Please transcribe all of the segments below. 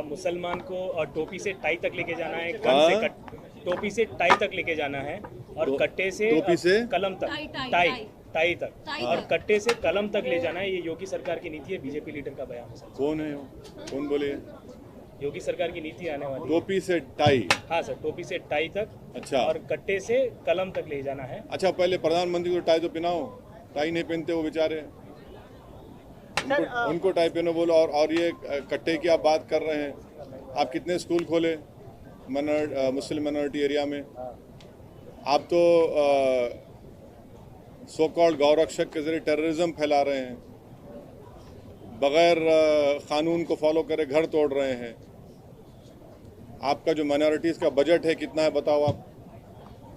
मुसलमान को टोपी से टाई तक लेके जाना है, गन से टोपी से टाई तक लेके जाना है और कट्टे से टोपी से कलम तक, टाई तक और कट्टे से कलम तक ले जाना है। ये योगी सरकार की नीति है, बीजेपी लीडर का बयान है। कौन है, कौन बोले? योगी सरकार की नीति आने वाली। टोपी से टाई? हाँ सर, टोपी से टाई तक। अच्छा। और कट्टे से कलम तक ले जाना है। अच्छा, पहले प्रधानमंत्री को टाई तो पहनाओ, टाई नहीं पहनते वो बेचारे, उनको टाई पहनो बोलो। और ये कट्टे की आप बात कर रहे हैं, आप कितने स्कूल खोले मुस्लिम माइनॉरिटी एरिया में? आप तो सो कॉल्ड गौ रक्षक के जरिए टेररिज्म फैला रहे हैं, बगैर कानून को फॉलो करे घर तोड़ रहे हैं। आपका जो माइनॉरिटीज़ का बजट है कितना है बताओ आप?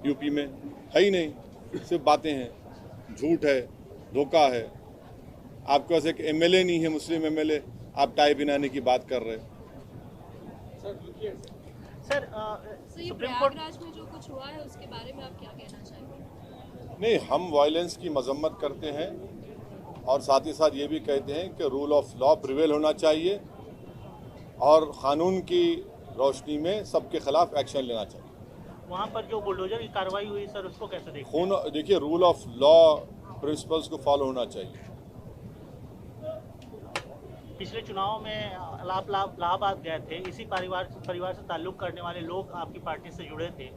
यूपी में है ही नहीं, सिर्फ बातें हैं, झूठ है, धोखा है। आपके पास एक एमएलए नहीं है, मुस्लिम एमएलए, आप टाई बनाने की बात कर रहे हैं। सर, ये प्रयागराज में जो कुछ हुआ है उसके बारे में आप क्या कहना चाहेंगे? नहीं, हम वायलेंस की मजम्मत करते हैं और साथ ही साथ ये भी कहते हैं कि रूल ऑफ लॉ प्रिवेल होना चाहिए और क़ानून की रोशनी में सबके खिलाफ एक्शन लेना चाहिए। वहाँ पर जो बुलडोजर की कार्रवाई हुई सर, उसको कैसे देखते हैं? देखिए, रूल ऑफ लॉ प्रिंसिपल्स को फॉलो होना चाहिए। पिछले चुनाव में आप इलाहाबाद गए थे, इसी परिवार से ताल्लुक करने वाले लोग आपकी पार्टी से जुड़े थे,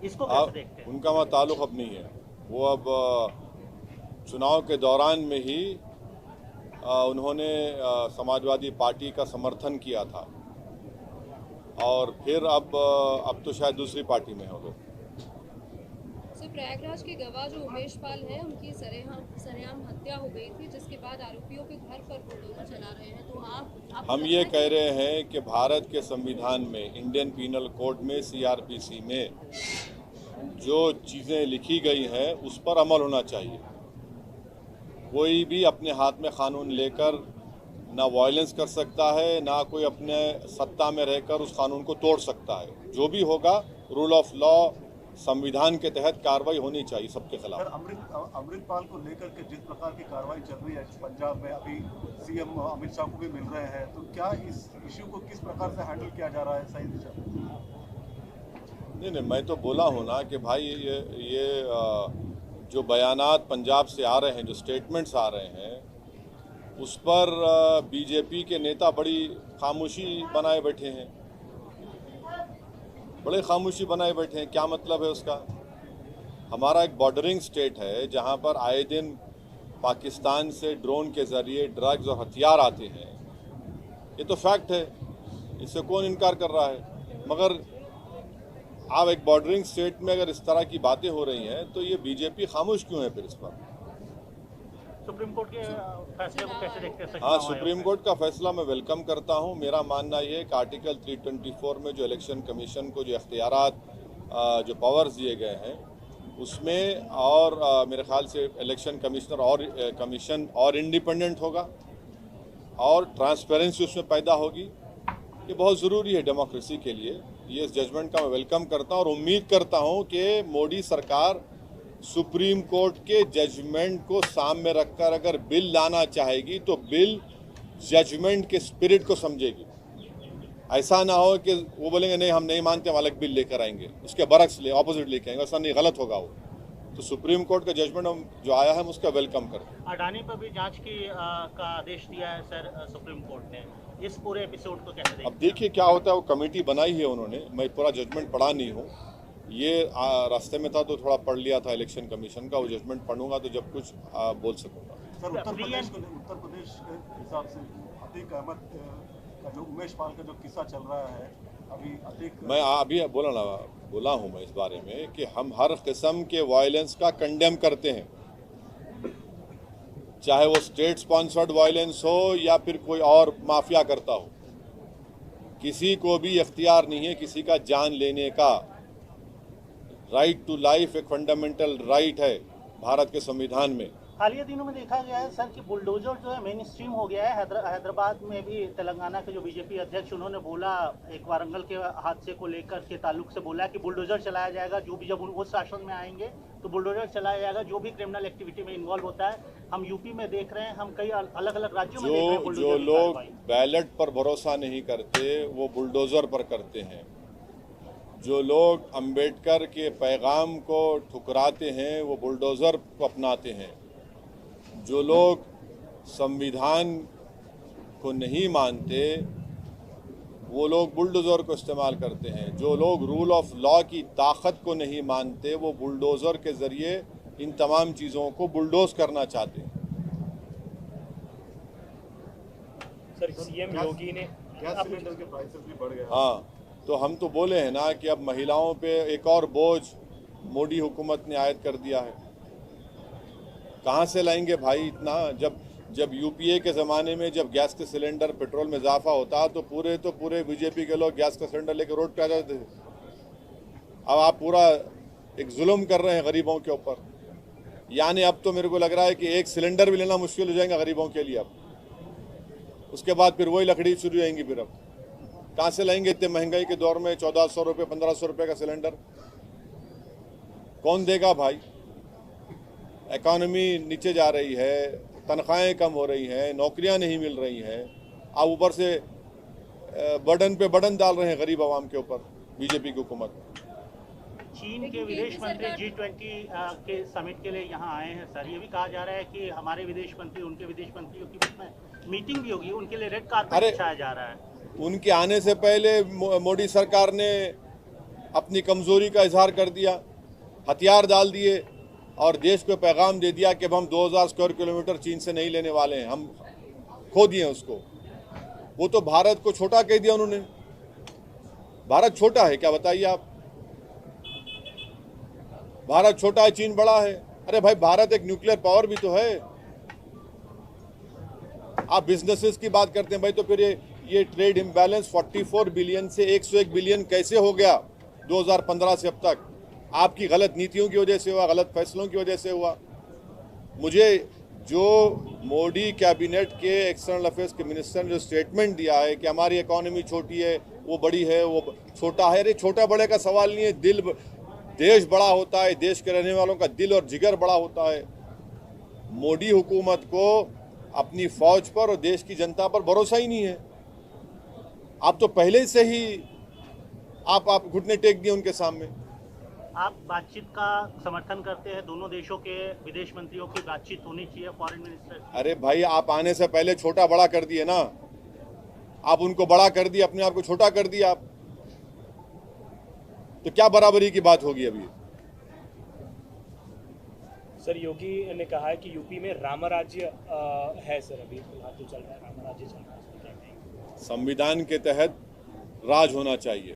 इसको कैसे देखते हैं? उनका वहाँ ताल्लुक अब नहीं है। वो अब चुनाव के दौरान में ही उन्होंने समाजवादी पार्टी का समर्थन किया था और फिर अब तो शायद दूसरी पार्टी में हो गए। प्रयागराज के गवाह जो उमेश पाल हैं, उनकी सरेआम हत्या हो गई थी, जिसके बाद आरोपियों के घर पर बुलडोजर चला रहे हैं। तो आप हम ये कह रहे हैं कि भारत के संविधान में, इंडियन पीनल कोड में, सीआरपीसी में जो चीज़ें लिखी गई हैं उस पर अमल होना चाहिए। कोई भी अपने हाथ में कानून लेकर ना वायलेंस कर सकता है, ना कोई अपने सत्ता में रहकर उस कानून को तोड़ सकता है। जो भी होगा, रूल ऑफ लॉ, संविधान के तहत कार्रवाई होनी चाहिए सबके खिलाफ। सर, अमृतपाल को लेकर के जिस प्रकार की कार्रवाई चल रही है पंजाब में, अभी सीएम अमित शाह को भी मिल रहे हैं, तो क्या इस इश्यू को किस प्रकार से हैंडल किया जा रहा है सही दिशा में? नहीं, मैं तो बोला हूँ ना कि भाई ये जो बयानात पंजाब से आ रहे हैं, जो स्टेटमेंट्स आ रहे हैं, उस पर बीजेपी के नेता बड़ी खामोशी बनाए बैठे हैं, बड़े खामोशी बनाए बैठे हैं। क्या मतलब है उसका? हमारा एक बॉर्डरिंग स्टेट है जहाँ पर आए दिन पाकिस्तान से ड्रोन के ज़रिए ड्रग्स और हथियार आते हैं। ये तो फैक्ट है, इससे कौन इनकार कर रहा है? मगर आप एक बॉर्डरिंग स्टेट में अगर इस तरह की बातें हो रही हैं तो ये बीजेपी खामोश क्यों है फिर इस पर? सुप्रीम कोर्ट के फैसले को कैसे देखते हैं? हाँ, सुप्रीम कोर्ट का फैसला मैं वेलकम करता हूँ। मेरा मानना ये है कि आर्टिकल 324 में जो इलेक्शन कमीशन को जो इख्तियारात, जो पावर्स दिए गए हैं उसमें, और मेरे ख्याल से इलेक्शन कमिश्नर और कमीशन और इंडिपेंडेंट होगा और ट्रांसपेरेंसी उसमें पैदा होगी। ये बहुत ज़रूरी है डेमोक्रेसी के लिए। ये इस जजमेंट का मैं वेलकम करता हूँ और उम्मीद करता हूँ कि मोदी सरकार सुप्रीम कोर्ट के जजमेंट को सामने रखकर अगर बिल लाना चाहेगी तो बिल जजमेंट के स्पिरिट को समझेगी। ऐसा ना हो कि वो बोलेंगे नहीं हम नहीं मानते, हम अलग बिल लेकर आएंगे, उसके बरक्स ऑपोजिट लेके आएंगे। ऐसा नहीं, गलत होगा वो। तो सुप्रीम कोर्ट का जजमेंट जो आया है हम उसका वेलकम करते हैं। अडानी पर भी जांच का आदेश दिया है सर सुप्रीम कोर्ट ने, इस पूरे एपिसोड को कैसे देखते हैं? अब देखिए क्या होता है। वो कमेटी बनाई है उन्होंने, मैं पूरा जजमेंट पढ़ा नहीं हूँ, ये रास्ते में था तो थोड़ा पढ़ लिया था इलेक्शन कमीशन का। वो जजमेंट पढ़ूंगा तो जब कुछ बोल सकूंगा। सर, उत्तर प्रदेश के हिसाब से अतीक अहमद का जो उमेश पाल का जो किस्सा चल रहा है अभी, अतीक, मैं अभी बोला हूँ मैं इस बारे में कि हम हर किस्म के वायलेंस का कंडेम करते हैं, चाहे वो स्टेट स्पॉन्सर्ड वायलेंस हो या फिर कोई और माफिया करता हो। किसी को भी इख्तियार नहीं है किसी का जान लेने का। राइट टू लाइफ एक फंडामेंटल राइट है भारत के संविधान में। हालिया दिनों में देखा गया है सर कि बुलडोजर जो है मेन स्ट्रीम हो गया है। हैदराबाद में भी तेलंगाना के जो बीजेपी अध्यक्ष उन्होंने बोला एक वारंगल के हादसे को लेकर के ताल्लुक से बोला कि बुलडोजर चलाया जाएगा, जो भी जब वो शासन में आएंगे तो बुलडोजर चलाया जाएगा, जो भी क्रिमिनल एक्टिविटी में इन्वॉल्व होता है। हम यूपी में देख रहे हैं, हम कई अलग अलग राज्यों में देख रहे हैं जो बुलडोजर की लोग कार्रवाई। बैलेट पर भरोसा नहीं करते वो बुलडोजर पर करते हैं। जो लोग अंबेडकर के पैगाम को ठुकराते हैं वो बुलडोजर को अपनाते हैं। जो लोग संविधान को नहीं मानते वो लोग बुलडोजर को इस्तेमाल करते हैं। जो लोग रूल ऑफ लॉ की ताकत को नहीं मानते वो बुलडोजर के ज़रिए इन तमाम चीज़ों को बुलडोज करना चाहते हैं। सर सीएम योगी ने गैस सिलेंडर के प्राइसेस भी बढ़ गए हैं। हाँ, तो हम तो बोले हैं ना कि अब महिलाओं पे एक और बोझ मोदी हुकूमत ने आयद कर दिया है। कहाँ से लाएंगे भाई इतना? जब यूपीए के ज़माने में जब गैस के सिलेंडर पेट्रोल में इजाफा होता तो पूरे बीजेपी के लोग गैस का सिलेंडर लेकर रोड पे आ जाते थे। अब आप पूरा एक जुल्म कर रहे हैं गरीबों के ऊपर। यानी अब तो मेरे को लग रहा है कि एक सिलेंडर भी लेना मुश्किल हो जाएगा गरीबों के लिए। अब उसके बाद फिर वही लकड़ी शुरू हो जाएंगी। फिर अब कहाँ से लाएंगे इतने महंगाई के दौर में? 1400 रुपये 1500 रुपये का सिलेंडर कौन देगा भाई? इकॉनमी नीचे जा रही है, तनख्वाहें कम हो रही हैं, नौकरियां नहीं मिल रही हैं। आप ऊपर से बर्डन पे बर्डन डाल रहे हैं गरीब आवाम के ऊपर बीजेपी की हुकूमत। चीन के विदेश मंत्री G20 के समिट के लिए यहाँ आए हैं सर। ये भी कहा जा रहा है कि हमारे विदेश मंत्री उनके विदेश मंत्रियों की बीच में मीटिंग भी होगी, उनके लिए रेड कार्पेट बिछाया जा रहा है। उनके आने से पहले मोदी सरकार ने अपनी कमज़ोरी का इजहार कर दिया, हथियार डाल दिए और देश को पैगाम दे दिया कि अब हम 2000 स्क्वायर किलोमीटर चीन से नहीं लेने वाले हैं, हम खो दिए उसको। वो तो भारत को छोटा कह दिया उन्होंने। भारत छोटा है क्या बताइए आप? भारत छोटा है, चीन बड़ा है। अरे भाई, भारत एक न्यूक्लियर पावर भी तो है। आप बिजनेसेस की बात करते हैं भाई, तो फिर ये ट्रेड इम्बैलेंस 44 बिलियन से 101 बिलियन कैसे हो गया 2015 से अब तक? आपकी गलत नीतियों की वजह से हुआ, गलत फैसलों की वजह से हुआ। मुझे जो मोदी कैबिनेट के एक्सटर्नल अफेयर्स के मिनिस्टर ने जो स्टेटमेंट दिया है कि हमारी इकोनॉमी छोटी है, वो बड़ी है, वो छोटा है। अरे छोटा बड़े का सवाल नहीं है, देश बड़ा होता है, देश के रहने वालों का दिल और जिगर बड़ा होता है। मोदी हुकूमत को अपनी फौज पर और देश की जनता पर भरोसा ही नहीं है। आप तो पहले से ही आप घुटने टेक दिए उनके सामने। आप बातचीत का समर्थन करते हैं? दोनों देशों के विदेश मंत्रियों की बातचीत होनी चाहिए, फॉरेन मिनिस्टर। अरे भाई, आप आने से पहले छोटा बड़ा कर दिए ना। आप उनको बड़ा कर दिए, अपने आप को छोटा कर दिया आप। तो क्या बराबरी की बात होगी अभी? सर योगी ने कहा है कि यूपी में राम राज्य है सर, अभी फिलहाल जो चल रहा है राम राज्य चल रहा है, उसमें क्या कहेंगे? संविधान के तहत राज होना चाहिए।